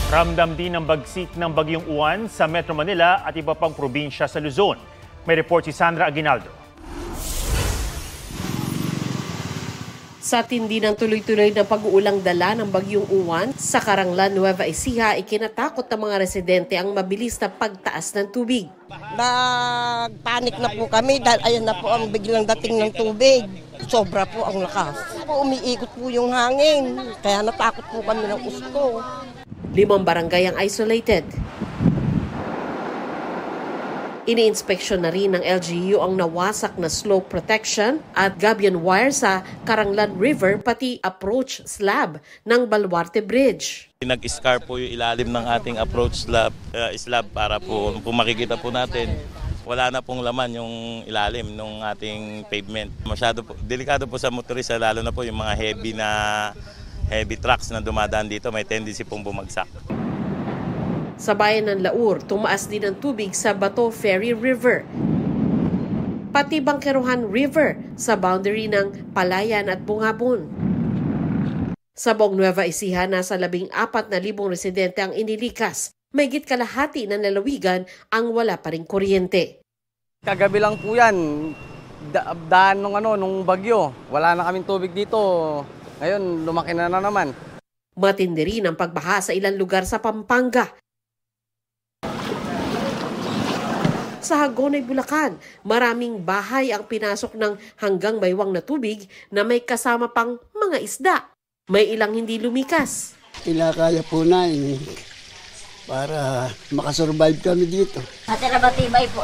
Ramdam din ang bagsik ng Bagyong Uwan sa Metro Manila at iba pang probinsya sa Luzon. May report si Sandra Aguinaldo. Sa tindi ng tuloy-tuloy na pag-uulang dala ng Bagyong Uwan sa Caranglan, Nueva Ecija, ikinatakot ng mga residente ang mabilis na pagtaas ng tubig. Nagpanik na po kami dahil ayan na po ang biglang dating ng tubig. Sobra po ang lakas. Umiikot po yung hangin, kaya natakot po kami ng gusto. 5 barangay ang isolated. Ini-inspeksyon na rin ng LGU ang nawasak na slope protection at gabion wire sa Caranglan River pati approach slab ng Baluarte Bridge. Nag-scar po yung ilalim ng ating approach slab para po kung makikita po natin, wala na pong laman yung ilalim ng ating pavement. Masyado po, delikado po sa motorista, lalo na po yung mga heavy trucks na dumadaan dito, may tendency pong bumagsak. Sa bayan ng Laur, tumaas din ang tubig sa Bato Ferry River. Pati Bangkerohan River sa boundary ng Palayan at Bungabon. Sa buong Nueva Ecija, nasa 14,000 residente ang inilikas. Mahigit kalahati ng lalawigan ang wala pa ring kuryente. Kagabi lang po yan, daan nung bagyo. Wala na kaming tubig dito. Ngayon, lumaki na naman. Matindi rin ang pagbaha sa ilang lugar sa Pampanga. Sa Hagonoy, Bulacan, maraming bahay ang pinasok ng hanggang baywang na tubig na may kasama pang mga isda. May ilang hindi lumikas. Kinakaya po namin para makasurvive kami dito. Matibay po.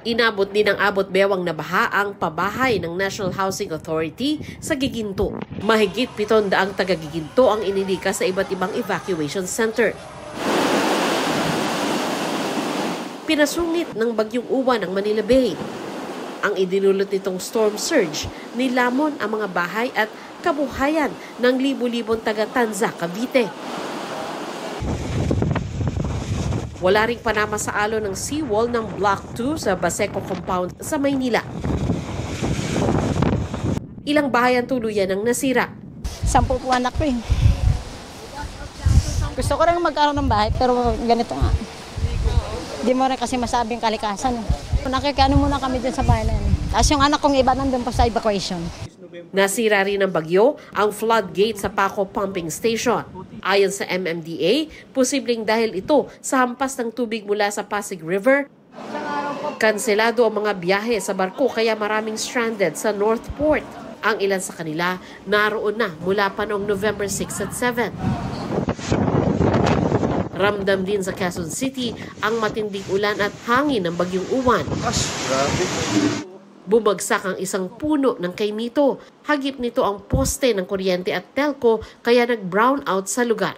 Inabot din ng abot bewang na baha ang pabahay ng National Housing Authority sa Giginto. Mahigit 700 taga-Giginto ang inilikas sa iba't ibang evacuation center. Pinasungit ng Bagyong Uwan ang Manila Bay. Ang idinulot nitong storm surge, nilamon ang mga bahay at kabuhayan ng libu-libong taga-Tanza, Cavite. Wala ring panama sa alo ng seawall ng Block 2 sa Baseco Compound sa Maynila. Ilang bahay ang tuluyan ang nasira. 10 po anak ko eh. Gusto ko rin magkaroon ng bahay pero ganito nga. Di mo rin kasi masabing kalikasan. Nakikano muna kami dyan sa bahay na yan. Tapos yung anak kong iba nandun pa sa evacuation. Nasira rin ng bagyo ang floodgate sa Paco Pumping Station. Ayon sa MMDA, posibleng dahil ito sa hampas ng tubig mula sa Pasig River. Kanselado ang mga biyahe sa barko kaya maraming stranded sa North Port. Ang ilan sa kanila naroon na mula pa noong November 6 at 7. Ramdam din sa Quezon City ang matinding ulan at hangin ng Bagyong Uwan. Bumagsak ang isang puno ng kaimito. Hagip nito ang poste ng kuryente at telco kaya nag-brown out sa lugar.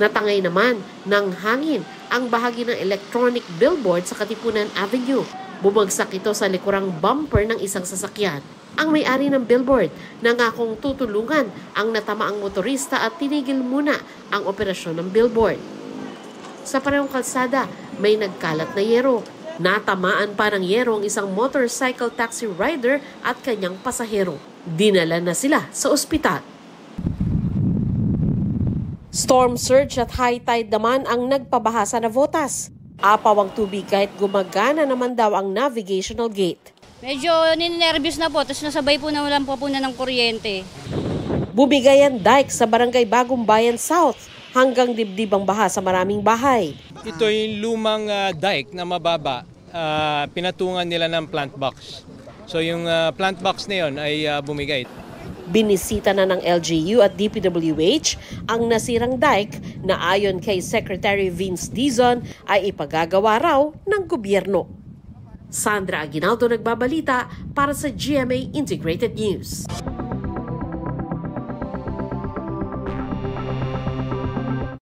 Natangay naman ng hangin ang bahagi ng electronic billboard sa Katipunan Avenue. Bumagsak ito sa likurang bumper ng isang sasakyan. Ang may-ari ng billboard nangakong tutulungan ang natamaang motorista at tinigil muna ang operasyon ng billboard. Sa parehong kalsada, may nagkalat na yero. Natamaan pa ng yero ang isang motorcycle taxi rider at kanyang pasahero. Dinala na sila sa ospital. Storm surge at high tide naman ang nagpabaha sa Navotas. Apaw ang tubig kahit gumagana naman daw ang navigational gate. Medyo ninervyos na po, tapos nasabay po na walang po na ng kuryente. Bumigay ang dike sa Barangay Bagong Bayan South hanggang dibdib ang baha sa maraming bahay. Ito yung lumang dike na mababa, pinatungan nila ng plant box. So yung plant box na yun ay bumigay. Binisita na ng LGU at DPWH ang nasirang dike na ayon kay Secretary Vince Dizon ay ipagagawa raw ng gobyerno. Sandra Aguinaldo nagbabalita para sa GMA Integrated News.